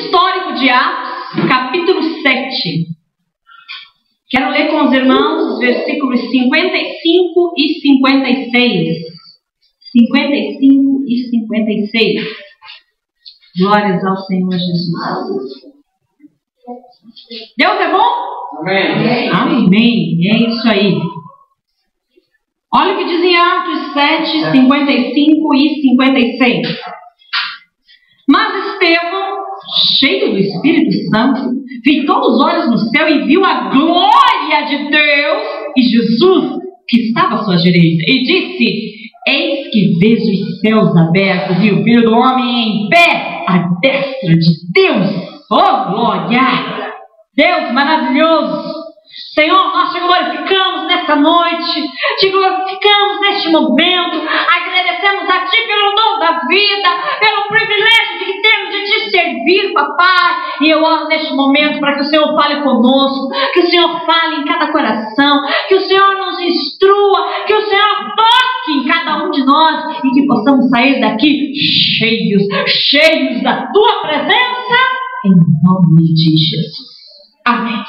histórico de Atos, capítulo 7. Quero ler com os irmãos os versículos 55 e 56. 55 e 56. Glórias ao Senhor Jesus. Deus é bom? Amém. Amém. É isso aí. Olha o que diz em Atos 7, 55 e 56. Mas Estevão, cheio do Espírito Santo, fitou os olhos no céu e viu a glória de Deus e Jesus, que estava à sua direita, e disse: eis que vejo os céus abertos e o Filho do Homem em pé à destra de Deus. Oh, glória! Deus maravilhoso! Senhor, nós te glorificamos nessa noite, te glorificamos neste momento, agradecemos a Ti pelo dom da vida, pelo privilégio que temos de Te servir, Papai. E eu oro neste momento para que o Senhor fale conosco, que o Senhor fale em cada coração, que o Senhor nos instrua, que o Senhor toque em cada um de nós e que possamos sair daqui cheios da Tua presença, em nome de Jesus. Amém.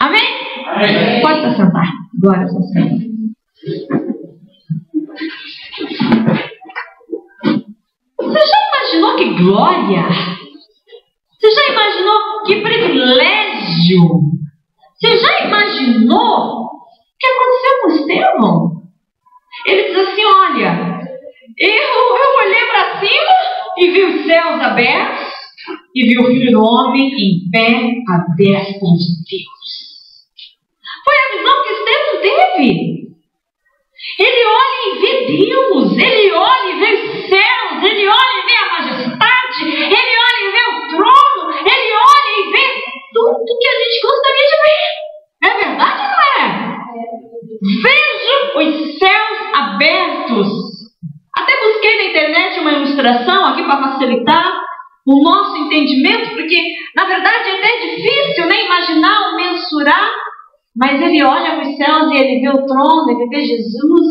Amém? Amém. Pode se sentar. Glória ao Senhor. Você já imaginou que glória? Você já imaginou que privilégio? Você já imaginou o que aconteceu com Estevão? Ele diz assim: olha, eu olhei para cima e vi os céus abertos e vi o Filho do Homem em pé à destra de Deus. Foi a visão que Estevão teve. Ele olha e vê Deus, ele olha e vê os céus, ele olha e vê a majestade, ele olha e vê o trono, ele olha e vê tudo que a gente gostaria de ver. É verdade ou não é? Vejo os céus abertos. Até busquei na internet uma ilustração aqui para facilitar o nosso entendimento, porque na verdade é até difícil, né, imaginar ou mensurar. Mas ele olha para os céus e ele vê o trono, ele vê Jesus,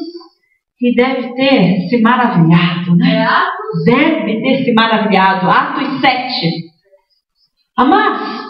e deve ter se maravilhado, né? Deve ter se maravilhado. Atos 7. Amados,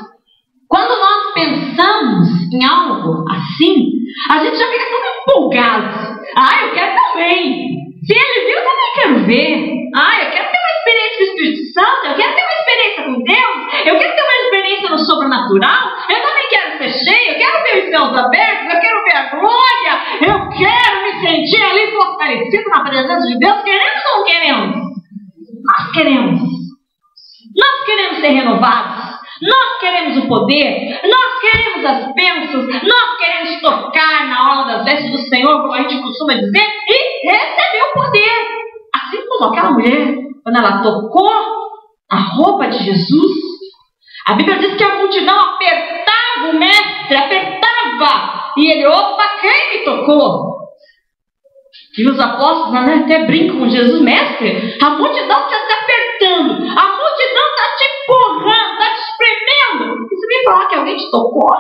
quando nós pensamos em algo assim, a gente já fica todo empolgado. Ah, eu quero também. Se ele viu, eu também quero ver. Ah, eu quero ter uma experiência com o Espírito Santo, eu quero ter uma experiência com Deus, eu quero ter uma experiência no sobrenatural, eu também quero ser cheio, eu quero ver os céus abertos, eu quero ver a glória, eu quero me sentir ali fortalecido na presença de Deus. Queremos ou não queremos? Nós queremos. Nós queremos ser renovados. Nós queremos o poder, nós queremos as bênçãos, nós queremos tocar na orla das vestes do Senhor, como a gente costuma dizer, e receber o poder. Assim como aquela mulher, quando ela tocou a roupa de Jesus, a Bíblia diz que a multidão apertava o mestre, apertava, e ele: opa, quem me tocou? E os apóstolos, né, até brincam com Jesus: mestre, a multidão está te apertando, a multidão está te empurrando, está te espremendo. E você vem falar que alguém te tocou?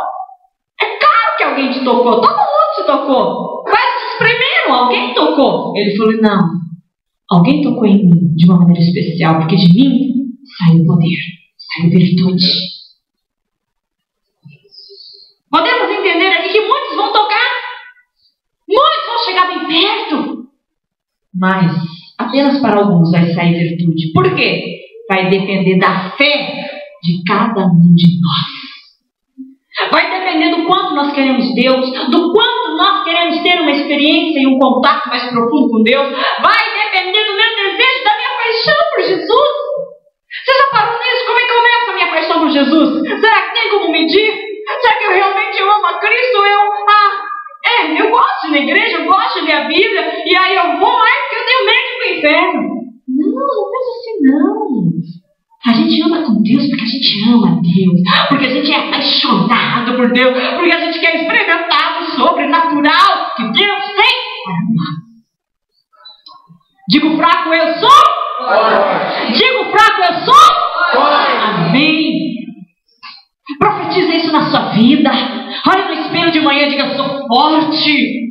É claro que alguém te tocou, todo mundo te tocou, quase te espremeram, alguém tocou. Ele falou: não, alguém tocou em mim de uma maneira especial, porque de mim saiu poder, saiu virtude. Podemos entender aqui que muitos vão tocar, muitos vão chegar bem perto, mas apenas para alguns vai sair virtude. Por quê? Vai depender da fé de cada um de nós. Vai depender do quanto nós queremos Deus, do quanto nós queremos ter uma experiência e um contato mais profundo com Deus. Vai depender do meu desejo, da minha paixão por Jesus. Você já parou nisso? Como é que começa a minha paixão por Jesus? Será que tem como medir? Será que eu realmente amo a Cristo? Eu gosto de ir na igreja, eu gosto de ler a Bíblia, e aí eu vou mais porque eu tenho medo do inferno. Não pensa assim não. A gente anda com Deus porque a gente ama Deus, porque a gente é apaixonado por Deus, porque a gente quer experimentar o sobrenatural que Deus tem para nós. Digo fraco, eu sou? Forte. Digo fraco, eu sou? Forte. Amém. Profetiza isso na sua vida. Olha no espelho de manhã e diga: eu sou forte.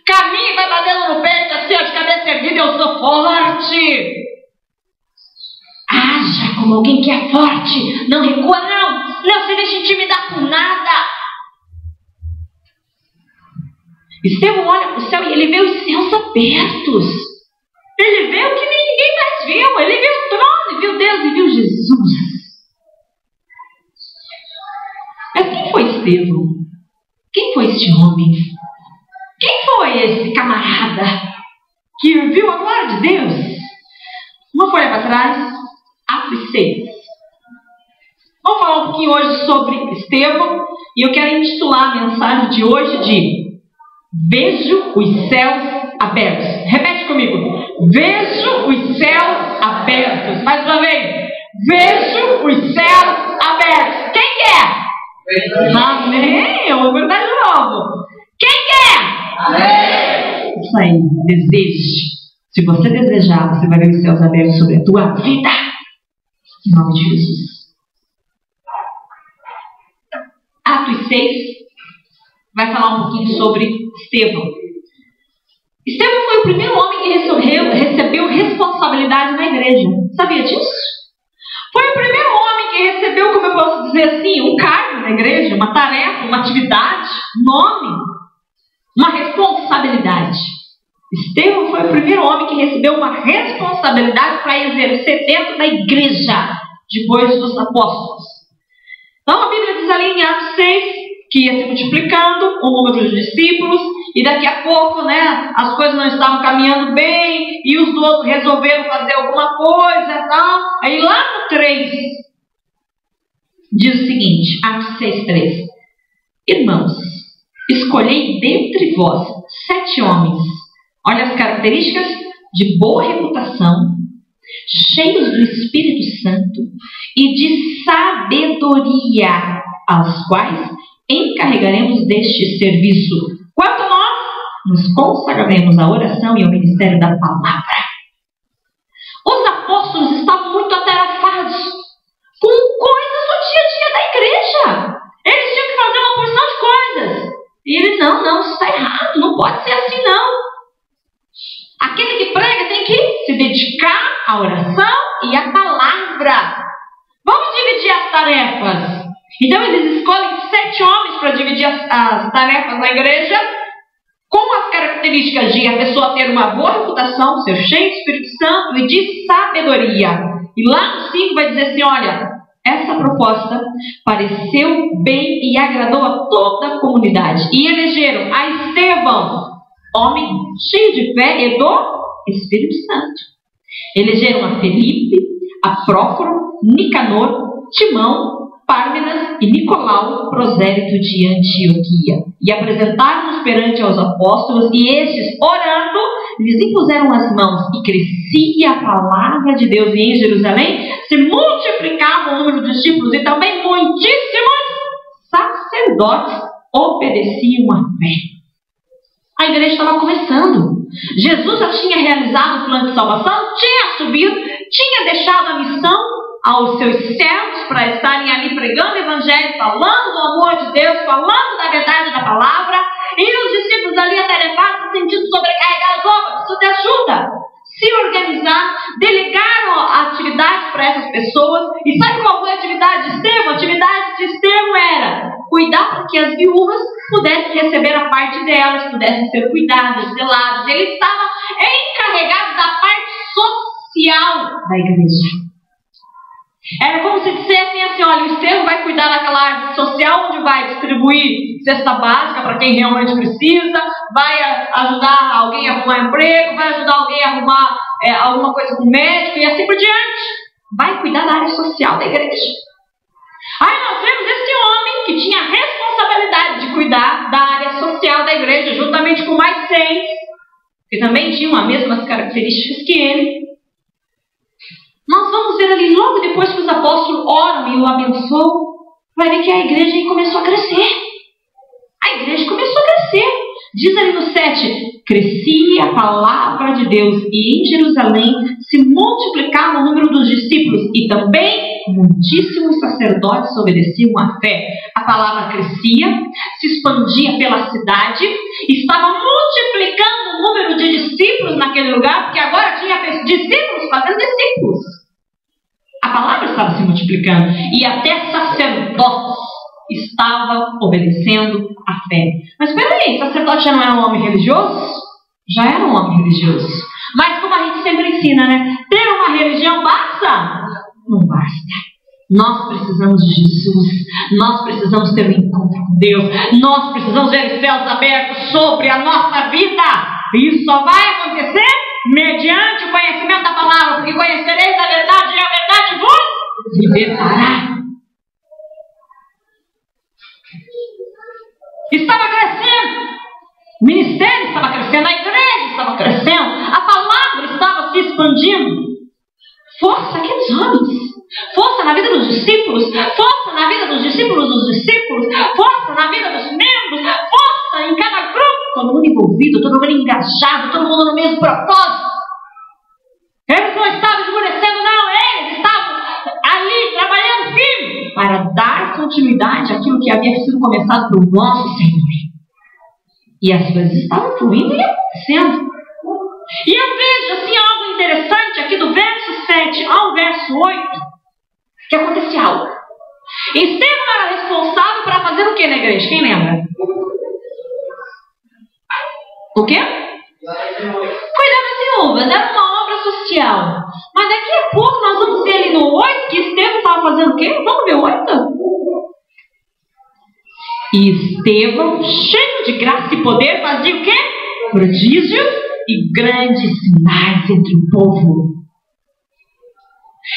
Caminhe e vai batendo no peito assim, ó, de cabeça erguida: eu sou forte. Haja como alguém que é forte, não recua, não se deixe intimidar por nada. Estevão olha para o céu e ele vê os céus abertos. Ele vê o que ninguém mais viu. Ele viu o trono, viu Deus e viu Jesus. Mas quem foi Estevão? Quem foi este homem? Quem foi esse camarada que viu a glória de Deus? Uma folha para trás, Atos 6. Vamos falar um pouquinho hoje sobre Estevão. E eu quero intitular a mensagem de hoje de Vejo os céus abertos. Repete comigo. Vejo os céus abertos. Mais uma vez. Vejo os céus abertos. Quem quer? Amém. Eu vou perguntar de novo. Quem quer? Amém. Isso aí. Deseje. Se você desejar, você vai ver os céus abertos sobre a tua vida. Em nome de Jesus. Atos 6 vai falar um pouquinho sobre Estevão. Estevão foi o primeiro homem que recebeu responsabilidade na igreja. Sabia disso? Foi o primeiro homem que recebeu, como eu posso dizer assim, um cargo na igreja, uma tarefa, uma atividade, um nome, uma responsabilidade. Estevão foi o primeiro homem que recebeu uma responsabilidade para exercer dentro da igreja, depois dos apóstolos. Então a Bíblia diz ali em Atos 6 que ia se multiplicando o número de discípulos, e daqui a pouco, as coisas não estavam caminhando bem, e os outros resolveram fazer alguma coisa e tal. Aí lá no 3, diz o seguinte, Atos 6:3: Irmãos, escolhei dentre vós 7 homens, olha as características, de boa reputação, cheios do Espírito Santo e de sabedoria, aos quais encarregaremos deste serviço. Quanto a nós, nos consagraremos à oração e ao ministério da palavra. Os apóstolos estavam muito atarefados com coisas do dia a dia da igreja. Eles tinham que fazer uma porção de coisas. E eles, não, isso está errado, não pode ser assim não. Aquele que prega tem que se dedicar à oração e à palavra. Vamos dividir as tarefas. Então eles escolhem 7 homens para dividir as tarefas na igreja, com as características de a pessoa ter uma boa reputação, ser cheio do Espírito Santo e de sabedoria. E lá no 5 vai dizer assim, olha, essa proposta pareceu bem e agradou a toda a comunidade. E elegeram a Estevão, homem cheio de fé e do Espírito Santo. Elegeram a Felipe, a Prócoro, Nicanor, Timão, Pármenas e Nicolau, prosélito de Antioquia. E apresentaram-nos perante aos apóstolos, e estes, orando, lhes impuseram as mãos, e crescia a palavra de Deus, e em Jerusalém se multiplicava o número de discípulos, e também muitíssimos sacerdotes obedeciam à fé. A igreja estava começando. Jesus já tinha realizado o plano de salvação, tinha subido, tinha deixado a missão aos seus servos para estarem ali pregando o evangelho, falando do amor de Deus, falando da verdade da palavra, e os discípulos ali atarefados, se sentindo sobrecarregados, preciso de ajuda. Se organizar, delegaram atividades para essas pessoas. E sabe qual foi a atividade de Estevão? A atividade de Estevão era cuidar para que as viúvas pudessem receber a parte delas, pudessem ser cuidadas, zeladas. Ele estava encarregado da parte social da igreja. Era como se dissessem assim, olha, o Estevão vai cuidar daquela área social, onde vai distribuir cesta básica para quem realmente precisa, vai ajudar alguém a arrumar emprego, vai ajudar alguém a arrumar alguma coisa com o médico e assim por diante. Vai cuidar da área social da igreja. Aí nós vemos esse homem que tinha a responsabilidade de cuidar da área social da igreja, juntamente com mais 6, que também tinham as mesmas características que ele. Nós vamos ver ali, logo depois que os apóstolos oram e o abençoam, vai ver que a igreja começou a crescer. A igreja começou a crescer. Diz ali no 7, crescia a palavra de Deus, e em Jerusalém se multiplicava o número dos discípulos, e também muitíssimos sacerdotes obedeciam à fé. A palavra crescia, se expandia pela cidade, estava multiplicando o número de discípulos naquele lugar, porque agora tinha discípulos fazendo discípulos. A palavra estava se multiplicando e até sacerdotes estavam obedecendo a fé. Mas espera aí, sacerdote já não era um homem religioso? Já era um homem religioso. Mas como a gente sempre ensina, né? Ter uma religião basta? Não basta. Nós precisamos de Jesus. Nós precisamos ter um encontro com Deus. Nós precisamos ver os céus abertos sobre a nossa vida. E isso só vai acontecer mediante o conhecimento da palavra. Porque conhecereis a verdade e a verdade vos libertará. Estava crescendo. O ministério estava crescendo. A igreja estava crescendo. A palavra estava se expandindo. Força aqueles homens. Força na vida dos discípulos. Força na vida dos discípulos dos discípulos. Força na vida dos membros. Força em cada grupo. Todo mundo envolvido, todo mundo engajado, todo mundo no mesmo propósito. Eles não estavam esmorecendo, não. Eles estavam ali trabalhando firme para dar continuidade àquilo que havia sido começado pelo nosso Senhor. E as coisas estavam fluindo e acontecendo. E eu vejo assim algo interessante aqui do verso 7 ao verso 8, que acontecia algo. Estevão era responsável para fazer o que na igreja? Quem lembra? O quê? Cuidar das viúvas. Era uma obra social. Mas daqui a pouco nós vamos ver ali no 8 que Estevão estava fazendo o quê? Vamos ver o 8? E Estevão, cheio de graça e poder, fazia o quê? Prodígios e grandes sinais entre o povo.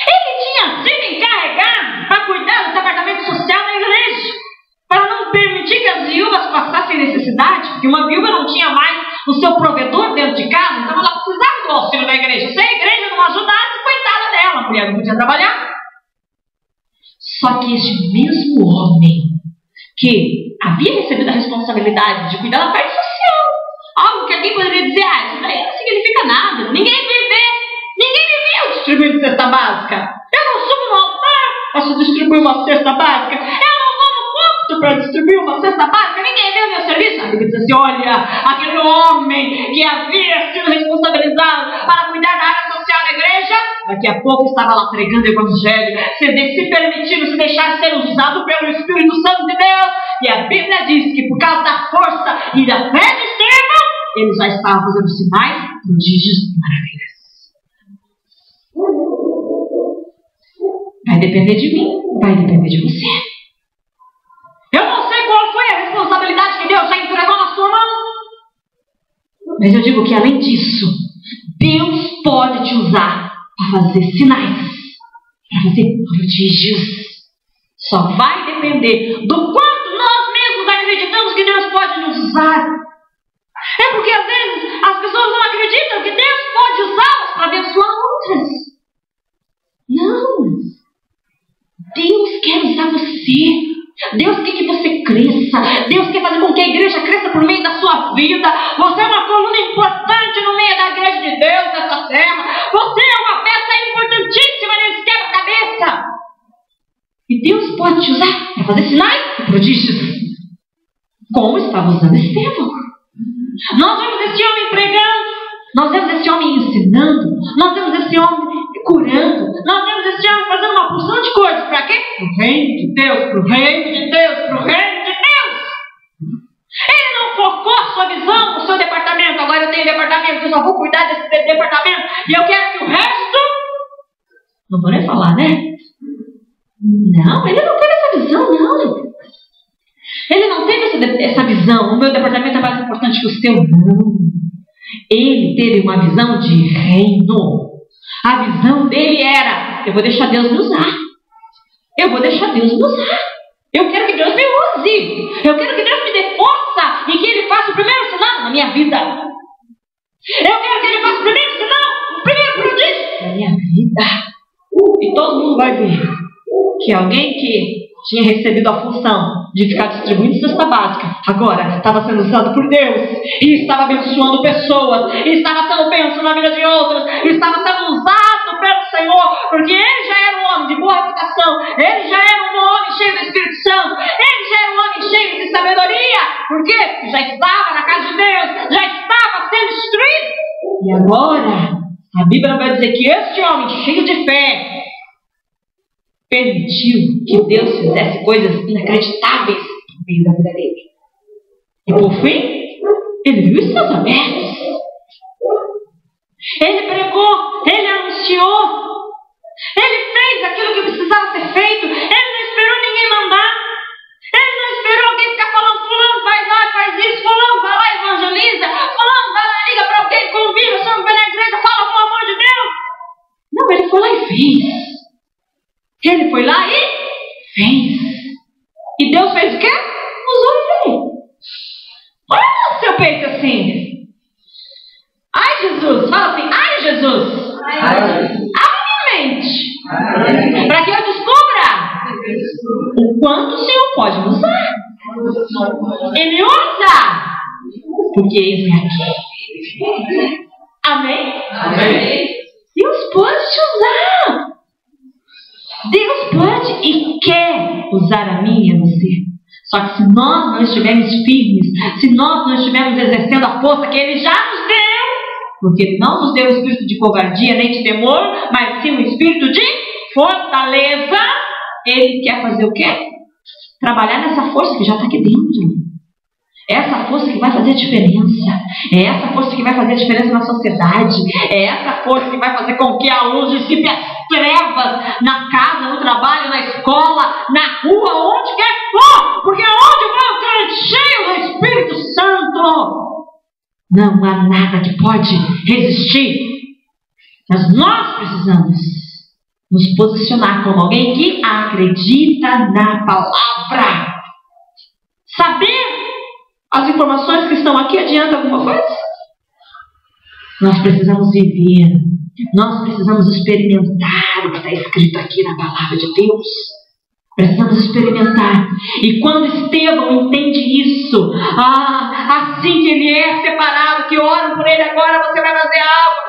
Ele tinha sido encarregado para cuidar do departamento social da igreja, para não permitir que as viúvas passassem necessidade, porque uma viúva não tinha mais o seu provedor dentro de casa, então ela precisava do auxílio da igreja. Se a igreja não ajudasse, coitada dela, a mulher não podia trabalhar. Só que este mesmo homem, que havia recebido a responsabilidade de cuidar da parte social, algo que alguém poderia dizer, isso daí não significa nada, ninguém me viu distribuindo cesta básica, eu não subo no altar para se distribuir uma cesta básica, eu não vou no culto para distribuir uma cesta básica, ninguém viu meu serviço. A Bíblia diz assim, olha, aquele homem que havia sido responsabilizado para cuidar da área social da igreja, daqui a pouco estava lá pregando o evangelho, se permitindo, se deixar ser usado pelo Espírito Santo de Deus. E a Bíblia diz que por causa da força e da fé de Estevão, ele já estava fazendo sinais, prodígios e maravilhas. Vai depender de mim, vai depender de você. Eu não sei qual foi a responsabilidade que Deus já entregou na sua mão. Mas eu digo que além disso, Deus pode te usar para fazer sinais, para fazer prodígios. Só vai depender do quanto nós mesmos acreditamos que Deus pode nos usar. É porque às vezes as pessoas não acreditam que Deus pode usá-las para abençoar outras. Não. Deus quer usar você. Deus quer que você cresça. Deus quer fazer com que a igreja cresça por meio da sua vida. Você é uma coluna importante no meio da igreja de Deus nessa terra. Você é uma peça importantíssima nesse quebra-cabeça. E Deus pode te usar para fazer sinais e prodígios, como estava usando Estevão. Nós vemos esse homem pregando, nós vemos esse homem ensinando, nós vemos esse homem curando, nós vemos esse homem fazendo uma porção de coisas. Para quê? Para o reino de Deus, para o reino de Deus, para o reino de Deus. Ele não focou a sua visão no seu departamento. Agora eu tenho departamento, eu só vou cuidar desse departamento e eu quero que o resto... Não vou nem falar, né? Não, ele não teve essa visão, não. Ele não teve essa visão. O meu departamento é mais importante que o seu. Não. Ele teve uma visão de reino. A visão dele era: eu vou deixar Deus me usar. Eu vou deixar Deus me usar. Eu quero que Deus me use. Eu quero que Deus me dê força e que Ele faça o primeiro sinal na minha vida. Eu quero que Ele faça o primeiro sinal, o primeiro prodígio na minha vida. E todo mundo vai ver que alguém que tinha recebido a função de ficar distribuindo cesta básica, agora estava sendo usado por Deus, e estava abençoando pessoas, e estava sendo bênção na vida de outras, e estava sendo usado pelo Senhor, porque ele já era um homem de boa reputação, ele já era um homem cheio do Espírito Santo, ele já era um homem cheio de sabedoria, porque já estava na casa de Deus, já estava sendo instruído. E agora, a Bíblia vai dizer que este homem cheio de fé, permitiu que Deus fizesse coisas inacreditáveis no meio da vida dele. E por fim, ele viu os céus abertos. Ele pregou, ele anunciou, ele fez aquilo que precisava ser feito. Ele não esperou ninguém mandar. Ele não esperou alguém ficar falando: fulano vai lá, faz isso, fulano vai lá, evangeliza, fulano vai lá, liga para alguém, convida, chama para a igreja, fala pelo amor de Deus. Não, ele foi lá e fez. Ele foi lá e fez. E Deus fez o quê? Usou ele. Olha o seu peito assim. Ai, Jesus. Fala assim: ai, Jesus. Abre minha mente. Para que eu descubra o quanto o Senhor pode me usar. Ele usa. Porque eis-me aqui. Amém? Amém. Deus pode te usar. Deus pode e quer usar a mim e a você. Só que se nós não estivermos firmes, se nós não estivermos exercendo a força que Ele já nos deu, porque Ele não nos deu o espírito de covardia nem de temor, mas sim o espírito de fortaleza, Ele quer fazer o quê? Trabalhar nessa força que já está aqui dentro. É essa força que vai fazer a diferença. É essa força que vai fazer a diferença na sociedade. É essa força que vai fazer com que a luz dissipe as trevas na casa, no trabalho, na escola, na rua, onde quer que for. Porque onde vai o crente cheio do Espírito Santo, não há nada que pode resistir. Mas nós precisamos nos posicionar como alguém que acredita na palavra. Saber as informações que estão aqui adianta alguma coisa? Nós precisamos viver. Nós precisamos experimentar o que está escrito aqui na palavra de Deus. Precisamos experimentar. E quando Estevão entende isso, assim que ele é separado, que oram por ele agora, você vai fazer algo.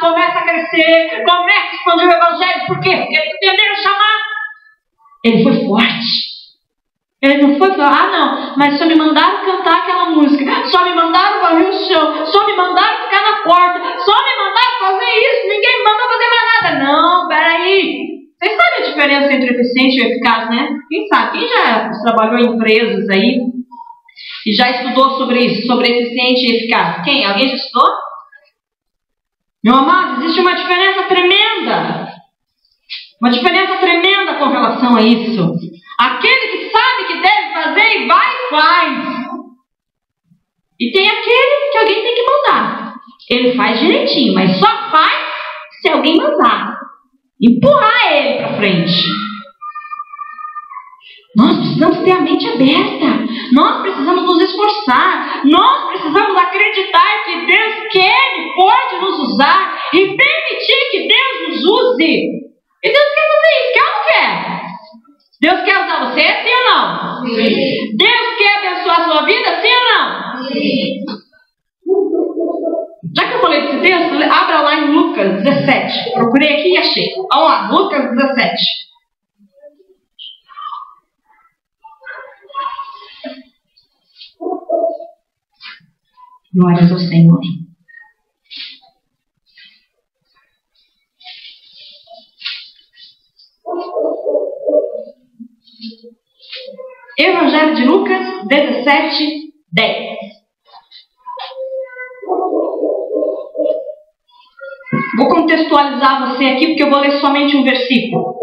Começa a crescer, começa a expandir o evangelho. Por quê? Porque ele entendeu o chamado. Ele foi forte. Ele não foi falar: não, mas só me mandaram cantar aquela música, só me mandaram varrer o chão, só me mandaram ficar na porta, só me mandaram fazer isso, ninguém me mandou fazer mais nada. Não, peraí. Vocês sabem a diferença entre eficiente e eficaz, né? Quem sabe? Quem já trabalhou em empresas aí e já estudou sobre isso, sobre eficiente e eficaz? Quem? Alguém já estudou? Meu amado, existe uma diferença tremenda. Uma diferença tremenda com relação a isso. Aquele que sabe que deve fazer e vai e faz. E tem aquele que alguém tem que mandar. Ele faz direitinho, mas só faz se alguém mandar. Empurrar ele para frente. Nós precisamos ter a mente aberta. Nós precisamos nos esforçar. Nós precisamos acreditar que Deus quer e pode nos usar. E permitir que Deus nos use. E Deus quer fazer isso. Quer ou não quer? Deus quer usar você, sim ou não? Sim. Deus quer abençoar a sua vida, sim ou não? Sim. Já que eu falei desse texto, abra lá em Lucas 17. Procurei aqui e achei. Vamos lá, Lucas 17. Glórias ao Senhor. Evangelho de Lucas 17, 10. Vou contextualizar você aqui porque eu vou ler somente um versículo.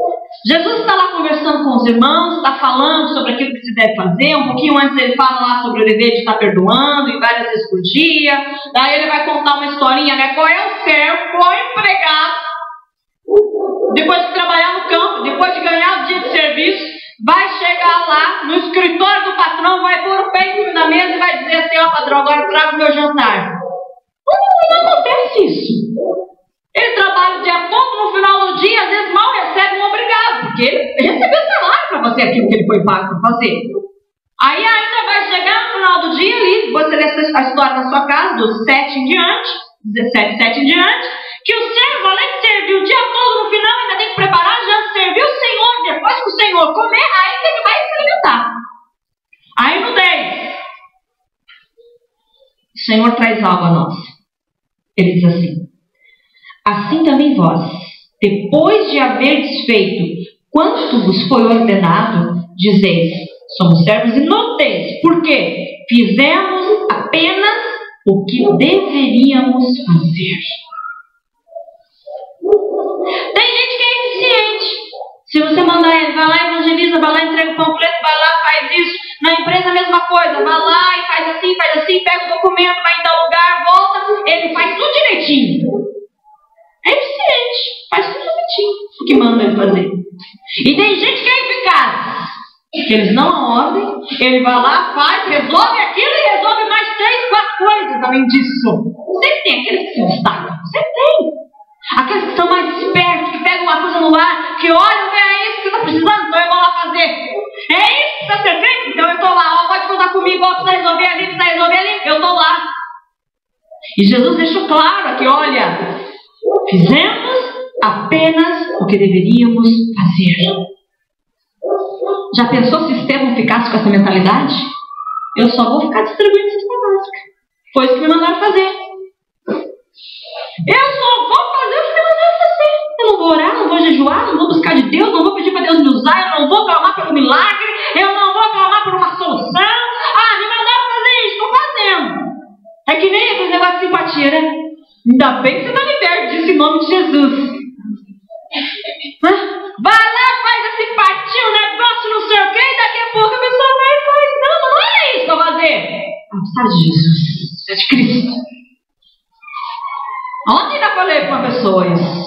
Jesus está lá conversando com os irmãos, está falando sobre aquilo que se deve fazer. Um pouquinho antes ele fala lá sobre o dever de estar perdoando e várias vezes por dia. Daí ele vai contar uma historinha, né? Qual é o servo, qual é o empregado, depois de trabalhar no campo, depois de ganhar o dia de serviço, vai chegar lá no escritório do patrão, vai pôr o pé em cima da mesa e vai dizer assim: ó patrão, agora traga o meu jantar. Não acontece isso. Ele trabalha o dia todo, no final do dia, às vezes mal recebe um obrigado, porque ele recebeu salário para fazer aquilo que ele foi pago para fazer. Aí ainda vai chegar no final do dia ali, você lê a história na sua casa, do 7 em diante, 17, 7 em diante, que o servo, além de servir o dia todo, no final ainda tem que preparar já servir o Senhor. Depois que o Senhor comer, aí que ele vai se alimentar. Aí no 10, o Senhor traz algo a nós. Ele diz assim: assim também vós, depois de haver desfeito quanto vos foi ordenado, dizeis, somos servos inúteis. Por quê? Fizemos apenas o que deveríamos fazer. Tem gente que é eficiente. Se você mandar ele, vai lá, evangeliza, vai lá, entrega o panfleto, vai lá, faz isso. Na empresa a mesma coisa, vai lá e faz assim, pega o documento, vai em tal lugar, volta. Ele faz tudo direitinho. É eficiente, faz tudo direitinho o que manda ele fazer. E tem gente que é eficaz, que eles não a ordem, ele vai lá, faz, resolve aquilo e resolve mais 3, 4 coisas além disso. Sempre tem aqueles que se destacam, sempre tem. Aqueles que são mais espertos, que pegam uma coisa no ar, que olham, é isso que você está precisando, então eu vou lá fazer. É isso que está sendo feito, então eu estou lá. Ó, pode contar comigo, ó, precisa resolver ali, eu estou lá. E Jesus deixou claro aqui, olha, fizemos apenas o que deveríamos fazer. Já pensou se Estevão ficasse com essa mentalidade? Eu só vou ficar distribuindo cesta básica. Foi isso que me mandaram fazer. Eu só vou fazer o que me mandaram fazer. Eu não vou orar, não vou jejuar, não vou buscar de Deus, não vou pedir para Deus me usar, eu não vou clamar pelo milagre, eu não vou clamar por uma solução. Ah, me mandaram fazer isso, estou fazendo. É que nem aquele negócio de simpatia, né? Ainda bem que você está liberto disso em nome de Jesus. Vai lá, faz a simpatia, o negócio, não sei o que, e daqui a pouco a pessoa vai e faz. Não é isso para fazer. Ah, precisa de Jesus, é de Cristo. Ontem ainda falei com uma pessoa isso.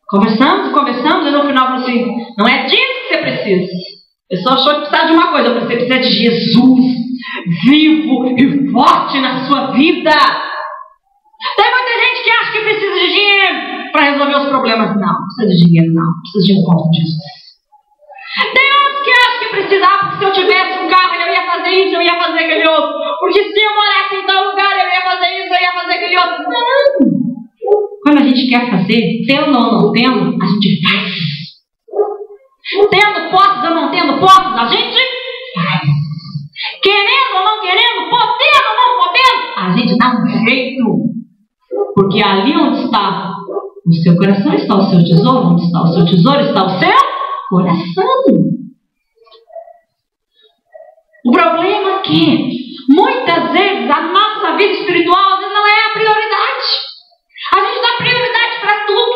Conversamos, e no final falou assim, não é disso que você precisa. A pessoa achou que precisava de uma coisa, você precisa de Jesus, vivo e forte na sua vida. Tem muita gente que acha que precisa de dinheiro para resolver os problemas. Não precisa de dinheiro, não. Precisa de encontro com Jesus. Tem outros que acham que precisava, porque se eu tivesse um carro, eu ia fazer isso, eu ia fazer aquele outro. Porque se eu morasse em tal lugar, eu ia fazer isso, eu ia fazer aquele outro. Não. Quando a gente quer fazer, tendo ou não tendo, a gente faz. Tendo posses ou não tendo posses, a gente faz. Querendo ou não querendo, podendo ou não podendo, a gente dá um jeito. Porque ali onde está o seu coração está o seu tesouro. Onde está o seu tesouro está o seu coração. O problema é que muitas vezes a nossa vida espiritual não é a prioridade. A gente dá prioridade para tudo.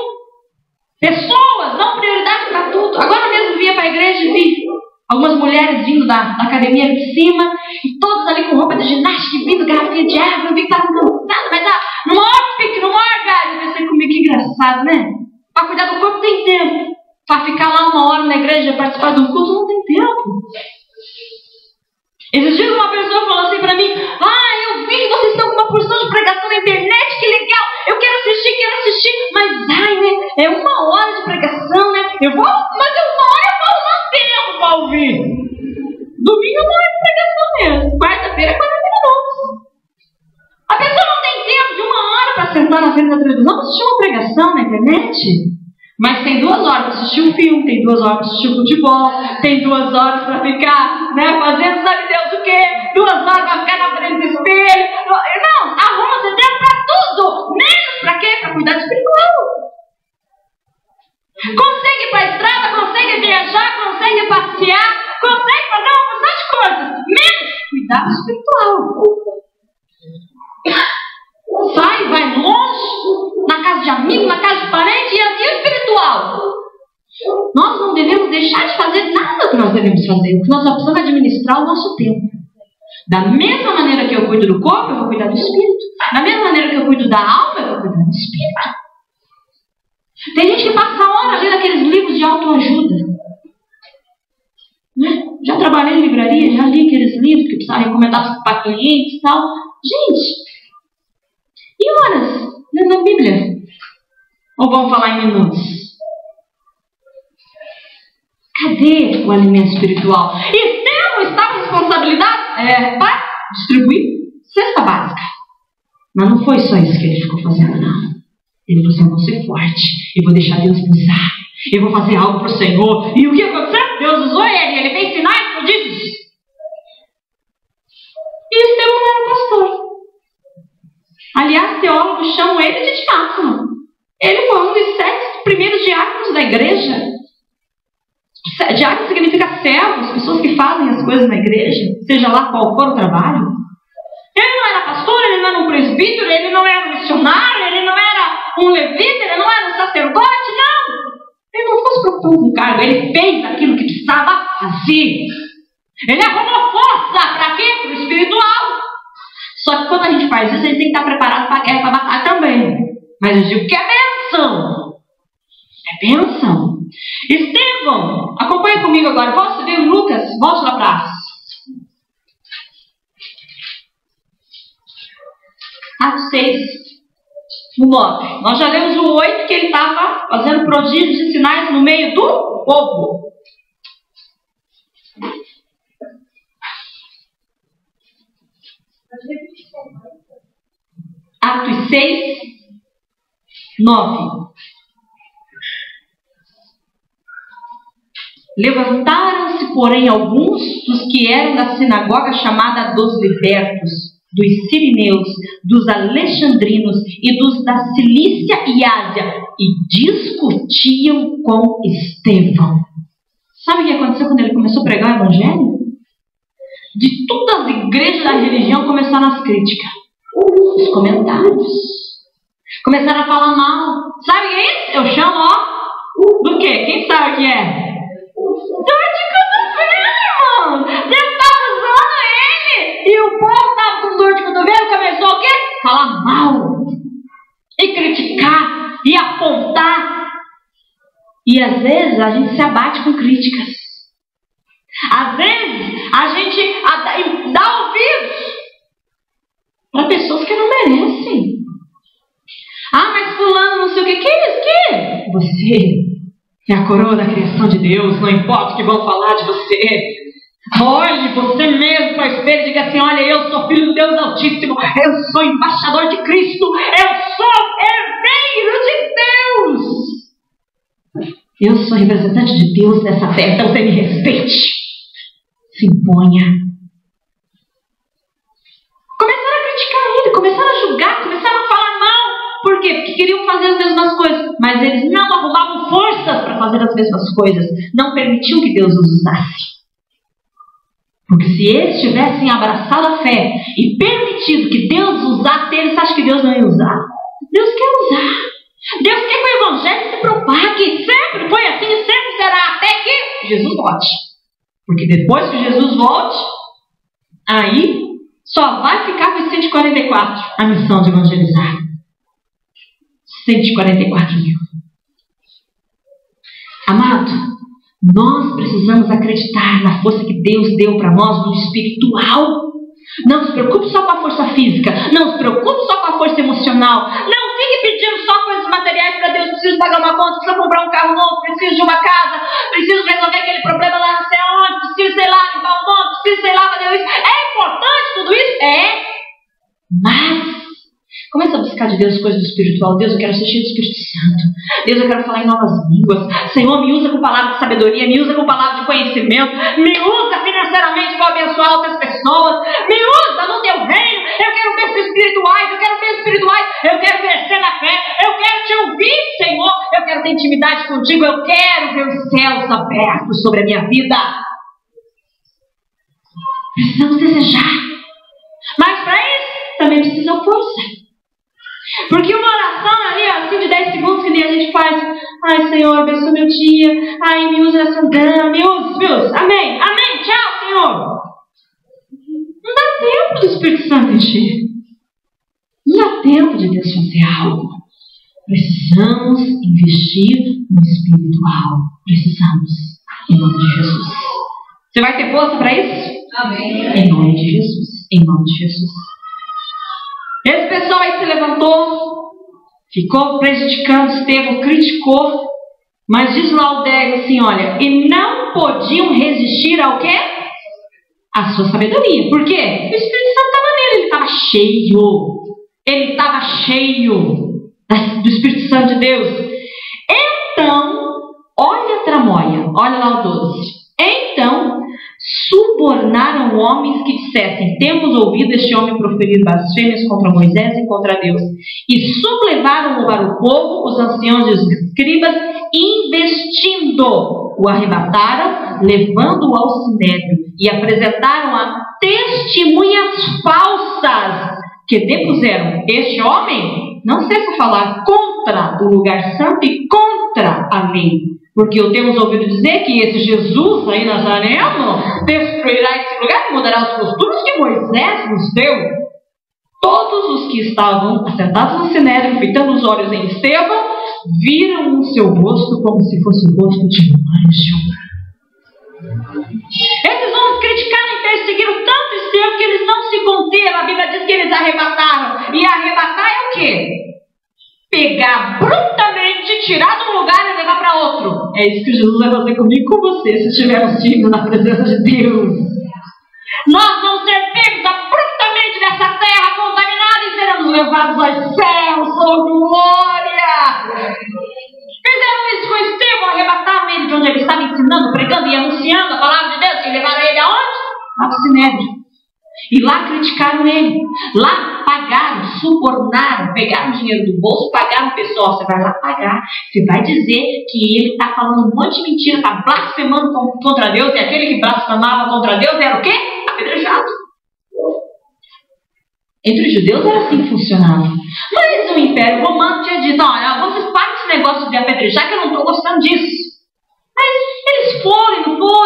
Pessoas dão prioridade para tudo. Agora mesmo vinha para a igreja e vi algumas mulheres vindo da academia ali de cima, e todas ali com roupa de ginástica, vindo garrafinha de água. Eu vi que estavam cansadas, mas no maior pique, no maior gás. Eu pensei comigo, que engraçado, né? Para cuidar do corpo tem tempo. Para ficar lá 1 hora na igreja, participar de um culto, não tem tempo. Esses dias uma pessoa falou assim para mim, eu vi que vocês estão com uma porção de pregação na internet, que legal, eu quero assistir, mas né, é 1 hora de pregação, né? Mas 1 hora eu vou usar tempo para ouvir. Domingo é 1 hora de pregação mesmo, quarta-feira é 40 minutos. A pessoa não tem tempo de 1 hora para sentar na frente da televisão para assistir uma pregação na internet. Mas tem 2 horas para assistir um filme, tem 2 horas para assistir um futebol, tem 2 horas para ficar, fazendo sabe Deus o quê? 2 horas para ficar na frente do espelho. Não, arruma seu tempo para tudo. Menos para quê? Para cuidar do espiritual. Consegue ir para a estrada, consegue viajar, consegue passear, consegue fazer uma porção de coisas. Menos cuidar do espiritual. Sai, vai longe, na casa de amigo, na casa de parente, e assim o espiritual. Nós não devemos deixar de fazer nada que nós devemos fazer. O que nós precisamos é administrar o nosso tempo. Da mesma maneira que eu cuido do corpo, eu vou cuidar do espírito. Da mesma maneira que eu cuido da alma, eu vou cuidar do espírito. Tem gente que passa hora lendo aqueles livros de autoajuda. Já trabalhei em livraria, já li aqueles livros que precisava recomendar para clientes e tal. Gente, e horas lendo a Bíblia? Ou vamos falar em minutos? Cadê o alimento espiritual? E temos esta responsabilidade para distribuir cesta básica. Mas não foi só isso que ele ficou fazendo, não. Ele falou assim, eu vou ser forte, eu vou deixar Deus me usar, eu vou fazer algo para o Senhor. E o que aconteceu? Deus usou ele fez sinais, prodígios. E Estevão não era pastor. Aliás, teólogos chamam ele de diácono. Ele foi um dos 7 primeiros diáconos da igreja. Diácono significa servo, as pessoas que fazem as coisas na igreja, seja lá qual for o trabalho. Ele não era pastor, ele não era um presbítero, ele não era um missionário, ele não era um levita, ele não era um sacerdote, não. Ele não ficou se preocupando com o cargo, ele fez aquilo que precisava fazer. Ele arrumou força para quê? Para o espiritual. Só que quando a gente faz isso, a gente tem que estar preparado para a guerra, para a batalha também. Mas eu digo que é bênção. É bênção. Estevão, acompanhe comigo agora. Posso subir o Lucas? Volte lá para Atos. Atos 6, no 9. Nós já lemos o 8, que ele estava fazendo prodígios e sinais no meio do povo. Atos 6, 9. Levantaram-se, porém, alguns dos que eram da sinagoga chamada dos libertos, dos sirineus, dos alexandrinos e dos da Cilícia e Ásia, e discutiam com Estevão. Sabe o que aconteceu quando ele começou a pregar o evangelho? De todas as igrejas da religião começaram as críticas, os comentários. Começaram a falar mal. Sabe o que é isso? Eu chamo, ó, do quê? Quem sabe o que é? Dor de cotovelo, irmão! Deus estava usando ele! E o povo estava com dor de cotovelo, começou o quê? Falar mal. E criticar. E apontar. E às vezes a gente se abate com críticas. Às vezes a gente dá ouvidos para pessoas que não merecem. Ah, mas fulano não sei o que é isso, que? Você é a coroa da criação de Deus, não importa o que vão falar de você. Olhe você mesmo para o espelho e diga assim: olha, eu sou filho do Deus Altíssimo, eu sou embaixador de Cristo, eu sou herdeiro de Deus. Eu sou representante de Deus nessa terra, então você me respeite. Se imponha. Começaram a criticar ele, começaram a julgar, começaram a falar mal. Por quê? Porque queriam fazer as mesmas coisas, mas eles não arrumavam forças para fazer as mesmas coisas. Não permitiam que Deus os usasse. Porque se eles tivessem abraçado a fé e permitido que Deus usasse eles, acha que Deus não ia usar? Deus quer usar. Deus quer que o evangelho se propague. Sempre foi assim e sempre será, até que Jesus volte. Porque depois que Jesus volte, aí só vai ficar com os 144 a missão de evangelizar. 144 mil. Amado, nós precisamos acreditar na força que Deus deu para nós no espiritual. Não se preocupe só com a força física. Não se preocupe só com a força emocional. Não fique pedindo só coisas materiais para Deus. Preciso pagar uma conta, preciso comprar um carro novo, preciso de uma casa, preciso resolver aquele problema lá não sei aonde, preciso, sei lá, limpar o nome, preciso, sei lá, fazer isso. É importante tudo isso? É. Mas comece a buscar de Deus coisas do espiritual. Deus, eu quero ser cheio do Espírito Santo. Deus, eu quero falar em novas línguas. Senhor, me usa com palavras de sabedoria, me usa com palavras de conhecimento, me usa financeiramente para abençoar outras pessoas, me usa no teu reino. Eu quero bênçãos espirituais, eu quero bênçãos espirituais, eu quero crescer na fé, eu quero te ouvir, Senhor, eu quero ter intimidade contigo, eu quero ver os céus abertos sobre a minha vida. Precisamos desejar, mas para isso também precisa força. Porque uma oração ali, assim, de 10 segundos, que nem a gente faz. Ai, Senhor, abençoa meu dia. Ai, me usa nessa grana, me usa. Amém, amém, tchau, Senhor. Não dá tempo do Espírito Santo encher. Não dá tempo de Deus fazer algo. Precisamos investir no espiritual. Precisamos, em nome de Jesus. Você vai ter força para isso? Amém. Em nome de Jesus, em nome de Jesus. Esse pessoal aí se levantou, ficou prejudicando Estevão, criticou, mas diz lá o 10 assim, olha, e não podiam resistir ao quê? A sua sabedoria. Por quê? O Espírito Santo estava nele, ele estava cheio do Espírito Santo de Deus. Então, olha a tramóia, olha lá o 12. Então, subornaram levantaram homens que dissessem: temos ouvido este homem proferir blasfêmias contra Moisés e contra Deus. E sublevaram-o para o povo, os anciãos e os escribas, investindo, o arrebataram, levando-o ao sinédrio, e apresentaram a testemunhas falsas, que depuseram: este homem não cessa falar contra o lugar santo e contra a lei. Porque eu temos ouvido dizer que esse Jesus aí Nazareno destruirá esse lugar e mudará os costumes que Moisés nos deu. Todos os que estavam assentados no sinédrio, fitando os olhos em Estevão, viram o seu rosto como se fosse o rosto de um anjo. Esses homens criticaram e perseguiram tanto Estevão que eles não se conteram. A Bíblia diz que eles arrebataram. E arrebatar é o quê? Pegar brutamente, tirar de um lugar e levar para outro. É isso que Jesus vai fazer comigo e com você, se estivermos firmes na presença de Deus. Nós vamos ser pegos abruptamente nessa terra contaminada e seremos levados aos céus, oh glória! Fizeram isso com Estevão, arrebataram ele de onde ele estava ensinando, pregando e anunciando a palavra de Deus, e levaram ele aonde? Lá para o sinédrio. E lá criticaram ele, lá pagaram, subornaram, pegaram dinheiro do bolso, pagaram o pessoal. Você vai lá pagar, você vai dizer que ele está falando um monte de mentira, está blasfemando contra Deus, e aquele que blasfemava contra Deus era o quê? Apedrejado. Entre os judeus era assim que funcionava. Mas o Império Romano tinha dito: olha, vocês parem esse negócio de apedrejar que eu não estou gostando disso. Mas eles foram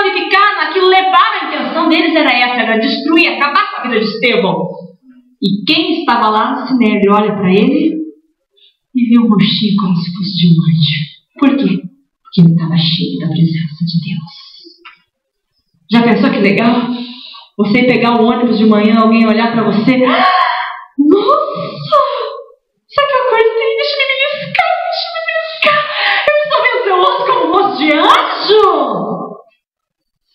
e ficaram, aquilo levaram, a intenção deles era essa, era destruir, acabar com a vida de Estevão. E quem estava lá no sinédrio olha para ele e vê o rostinho como se fosse de um anjo. Por quê? Porque ele estava cheio da presença de Deus. Já pensou que legal? Você pegar um ônibus de manhã, alguém olhar para você: nossa, só que eu acordei, deixa eu me beliscar. Eu estou vendo seu rosto como rosto de anjo.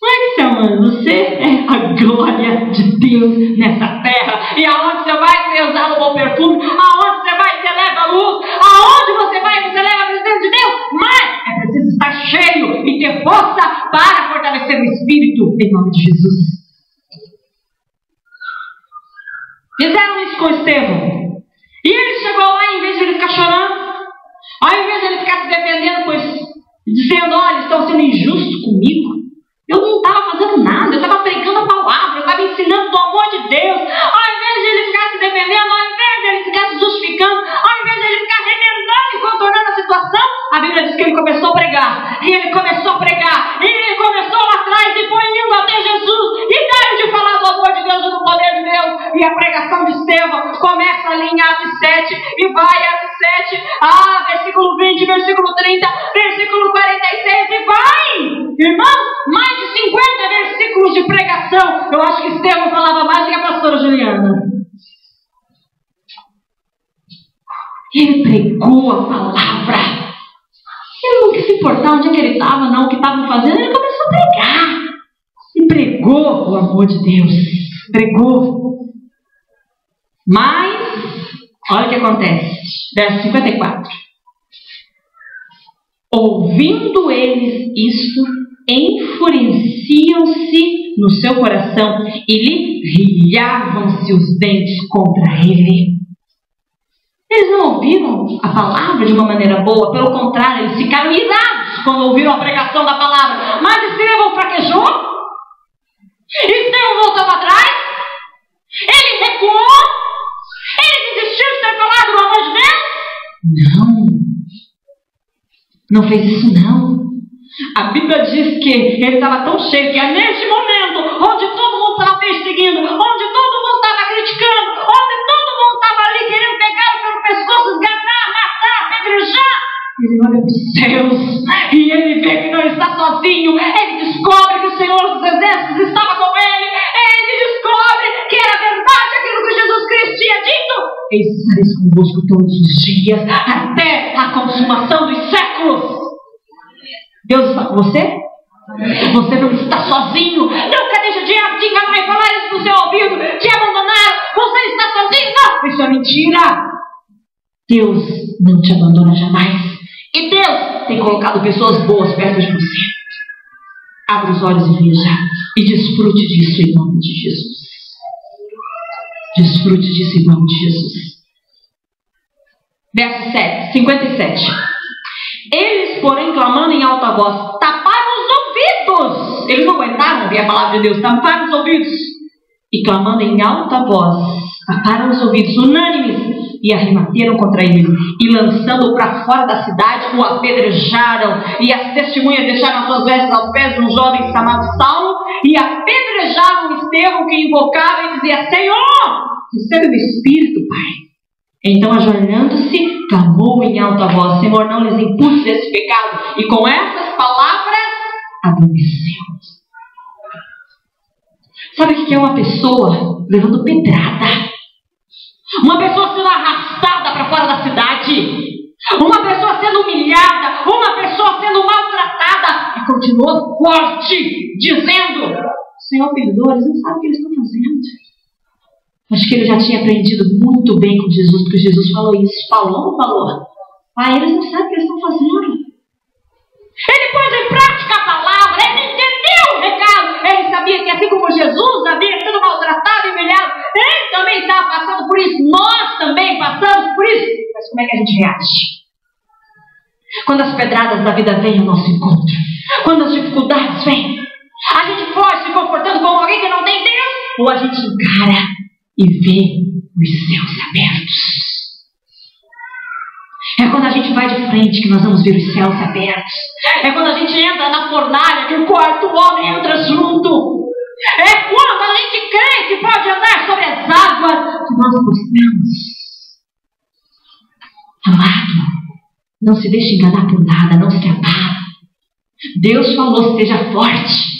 Não é que você é um anjo, você é a glória de Deus nessa terra. E aonde você vai, você exala um bom perfume. Aonde você vai, você leva a luz. Aonde você vai, você leva a presença de Deus. Mas é preciso estar cheio e ter força para fortalecer o Espírito, em nome de Jesus. Fizeram isso com Estevão. E ele chegou lá, em vez de ele ficar chorando, ao invés de ele ficar se defendendo, pois dizendo: olha, estão sendo injustos comigo, eu não estava fazendo nada, eu estava pregando a palavra, eu estava ensinando do amor de Deus. Ao invés de ele ficar se defendendo, ao invés de ele ficar se justificando, ao invés de ele ficar remendando e contornando a situação, a Bíblia diz que ele começou a pregar. E ele começou a pregar, e ele começou lá atrás e foi indo até Jesus, e deve de falar do amor de Deus e do poder de Deus. E a pregação de Estevão começa ali em Atos 7 e vai Atos 7, versículo 20, versículo 30, versículo 46 e vai! Irmão, mais de 50 versículos de pregação. Eu acho que Estevão falava mais do que a pastora Juliana. Ele pregou a palavra. Ele não quis se importar onde é que ele estava, não, o que estavam fazendo. Ele começou a pregar. E pregou o amor de Deus. Pregou. Mas, olha o que acontece. Verso 54. Ouvindo eles isto, enfureciam-se no seu coração e lhe rilhavam-se os dentes contra ele. Eles não ouviram a palavra de uma maneira boa, pelo contrário, eles ficaram irados quando ouviram a pregação da palavra. Mas Estevão fraquejou? Estevão voltou para trás? Ele recuou? Ele desistiu de ter falado do amor de Deus? Não fez isso não. A Bíblia diz que ele estava tão cheio que é neste momento, onde todo mundo estava perseguindo, onde todo mundo estava criticando, onde todo mundo estava ali querendo pegar pelo pescoço, esganar, matar, apedrejar, ele olha para os céus e ele vê que não está sozinho. Ele descobre que o Senhor dos Exércitos estava com ele. Ele descobre que era verdade aquilo que Jesus Cristo tinha dito: eis que estareis convosco todos os dias, até a consumação dos séculos. Deus está com você? Você não está sozinho. Nunca deixa o diabo te enganar e falar isso no seu ouvido, te abandonar. Você está sozinho? Não, isso é mentira. Deus não te abandona jamais. E Deus tem colocado pessoas boas perto de você. Abra os olhos e veja. E desfrute disso em nome de Jesus. Desfrute disso em nome de Jesus. Verso 57. Eles, porém, clamando em alta voz, taparam os ouvidos. Eles não aguentaram ouvir a palavra de Deus, taparam os ouvidos. E clamando em alta voz, taparam os ouvidos, unânimes, e arremeteram contra ele. E lançando-o para fora da cidade, o apedrejaram. E as testemunhas deixaram as suas vestes aos pés de um jovem chamado Saulo, e apedrejaram Estevão, que invocava e dizia: Senhor, recebe o Espírito, Pai. Então, ajoelhando-se, clamou em alta voz: Senhor, não lhes imputes esse pecado. E com essas palavras, adormeceu. Sabe o que é uma pessoa levando pedrada? Uma pessoa sendo arrastada para fora da cidade. Uma pessoa sendo humilhada. Uma pessoa sendo maltratada. E continuou forte, dizendo: Senhor, perdoa, eles não sabem o que eles estão fazendo. Acho que ele já tinha aprendido muito bem com Jesus, porque Jesus falou isso. Falou ou não falou? Eles não sabem o que eles estão fazendo. Ele pôs em prática a palavra, ele entendeu o recado. Ele sabia que assim como Jesus havia sido maltratado e humilhado, ele também estava passando por isso. Nós também passamos por isso. Mas como é que a gente reage? Quando as pedradas da vida vêm ao nosso encontro, quando as dificuldades vêm, a gente foge se comportando como alguém que não tem Deus, ou a gente encara e vê os céus abertos. É quando a gente vai de frente que nós vamos ver os céus abertos. É quando a gente entra na fornalha que o quarto homem entra junto. É quando a gente crê que pode andar sobre as águas que nós gostamos. Amado, não se deixe enganar por nada, não se abala. Deus falou: seja forte.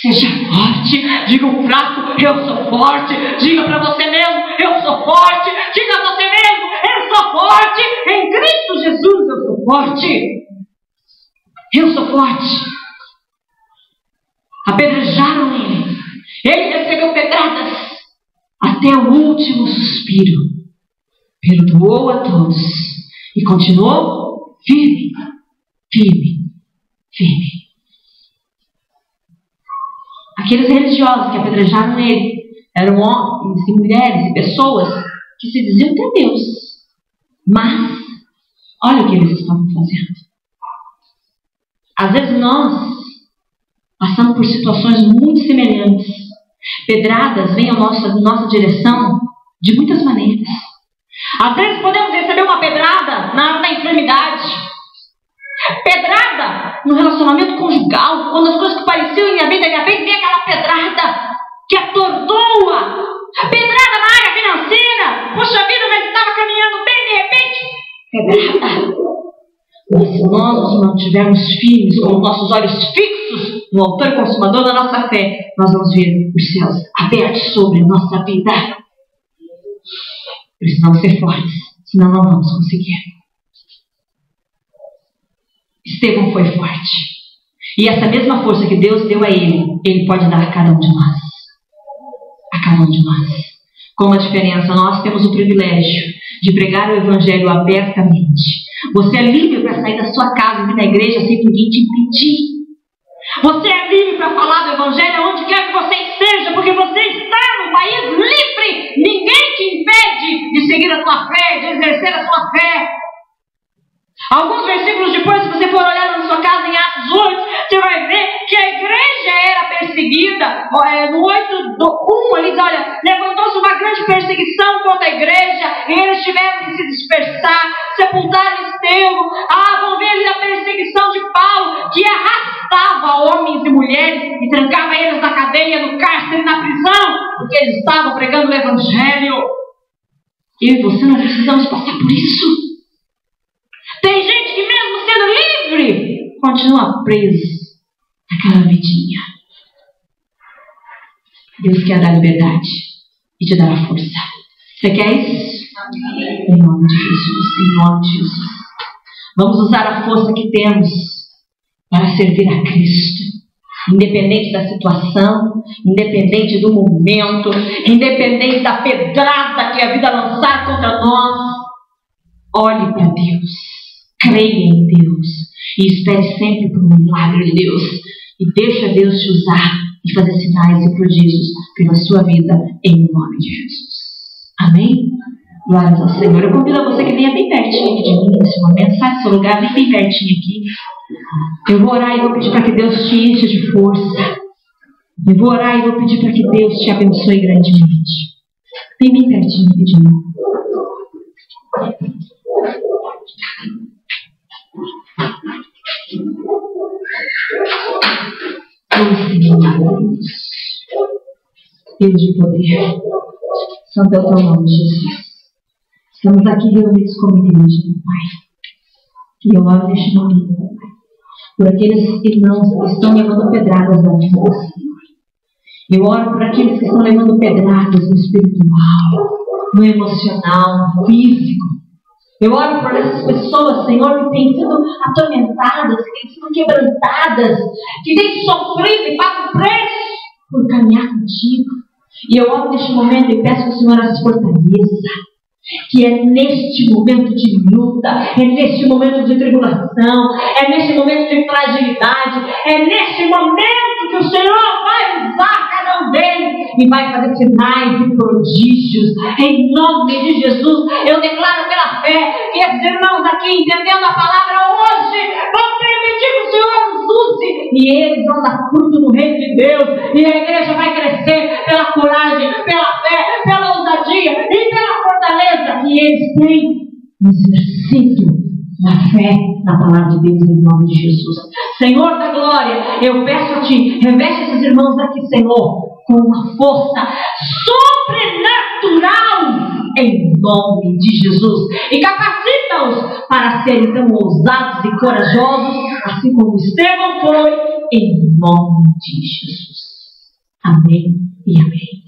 Seja forte. Diga ao fraco: eu sou forte. Diga para você mesmo: eu sou forte. Diga a você mesmo: eu sou forte. Em Cristo Jesus eu sou forte. Eu sou forte. Apedrejaram ele. Ele recebeu pedradas até o último suspiro. Perdoou a todos e continuou firme, firme, firme. Aqueles religiosos que apedrejaram ele eram homens e mulheres e pessoas que se diziam ter Deus. Mas, olha o que eles estavam fazendo. Às vezes nós passamos por situações muito semelhantes. Pedradas vêm à nossa direção de muitas maneiras. Às vezes podemos receber uma pedrada na hora da enfermidade. Pedrada no relacionamento conjugal, quando as coisas que pareciam ir bem, daí a vem aquela pedrada que atordoa. Pedrada na área financeira. Poxa vida, mas estava caminhando bem, de repente, pedrada. Mas se nós nos mantivermos firmes, com os nossos olhos fixos no autor e consumador da nossa fé, nós vamos ver os céus abertos sobre a nossa vida. Precisamos ser fortes, senão não vamos conseguir. Estevão foi forte. E essa mesma força que Deus deu a ele, ele pode dar a cada um de nós. A cada um de nós. Com uma diferença: nós temos o privilégio de pregar o Evangelho abertamente. Você é livre para sair da sua casa e vir na igreja sem ninguém te impedir. Você é livre para falar do Evangelho onde quer que você esteja, porque você está num país livre. Ninguém te impede de seguir a sua fé, de exercer a sua fé. Alguns versículos depois, se você for olhar na sua casa em Atos 8, você vai ver que a igreja era perseguida. No 8:1 ele diz: olha, levantou-se uma grande perseguição contra a igreja, e eles tiveram que se dispersar, sepultaram Estevão. Vão ver ali a perseguição de Paulo, que arrastava homens e mulheres e trancava eles na cadeia, no cárcere, na prisão, porque eles estavam pregando o Evangelho. Eu e você não precisamos passar por isso. Tem gente que mesmo sendo livre, continua preso naquela vidinha. Deus quer dar liberdade e te dar a força. Você quer isso? Amém. Em nome de Jesus, em nome de Jesus. Vamos usar a força que temos para servir a Cristo. Independente da situação, independente do momento, independente da pedrada que a vida lançar contra nós. Olhe para Deus. Creia em Deus e espere sempre por um milagre de Deus. E deixa Deus te usar e fazer sinais e prodígios pela sua vida, em nome de Jesus. Amém? Glórias ao Senhor. Eu convido a você que venha bem pertinho aqui de mim nesse momento. Sai do seu lugar, vem bem pertinho aqui. Eu vou orar e vou pedir para que Deus te encha de força. Eu vou orar e vou pedir para que Deus te abençoe grandemente. Vem bem pertinho aqui de mim. Senhor, Deus de poder, santo é o teu nome, Jesus. Estamos aqui reunidos como igreja, meu Pai. E eu oro neste momento, meu Pai, por aqueles irmãos que estão levando pedradas da vida, Senhor. Eu oro por aqueles que estão levando pedradas no espiritual, no emocional, no físico. Eu oro por essas pessoas, Senhor, que têm sido atormentadas, que têm sido quebrantadas, que têm sofrido e pagam preço por caminhar contigo. E eu oro neste momento e peço que o Senhor as fortaleça. Que é neste momento de luta, é neste momento de tribulação, é neste momento de fragilidade, é neste momento que o Senhor vai usar cada um deles e vai fazer sinais e prodígios. Em nome de Jesus, eu declaro pela fé que esses irmãos aqui, entendendo a palavra hoje, vão permitir que o Senhor os use e eles vão dar fruto no reino de Deus, e a igreja vai crescer pela coragem, pela fé, pela ousadia e pela fortaleza que eles têm exercido na fé, na palavra de Deus, em nome de Jesus. Senhor da glória, eu peço a Ti, reveste esses irmãos aqui, Senhor, com uma força sobrenatural, em nome de Jesus, e capacita-os para serem tão ousados e corajosos, assim como Estevão foi, em nome de Jesus. Amém e amém.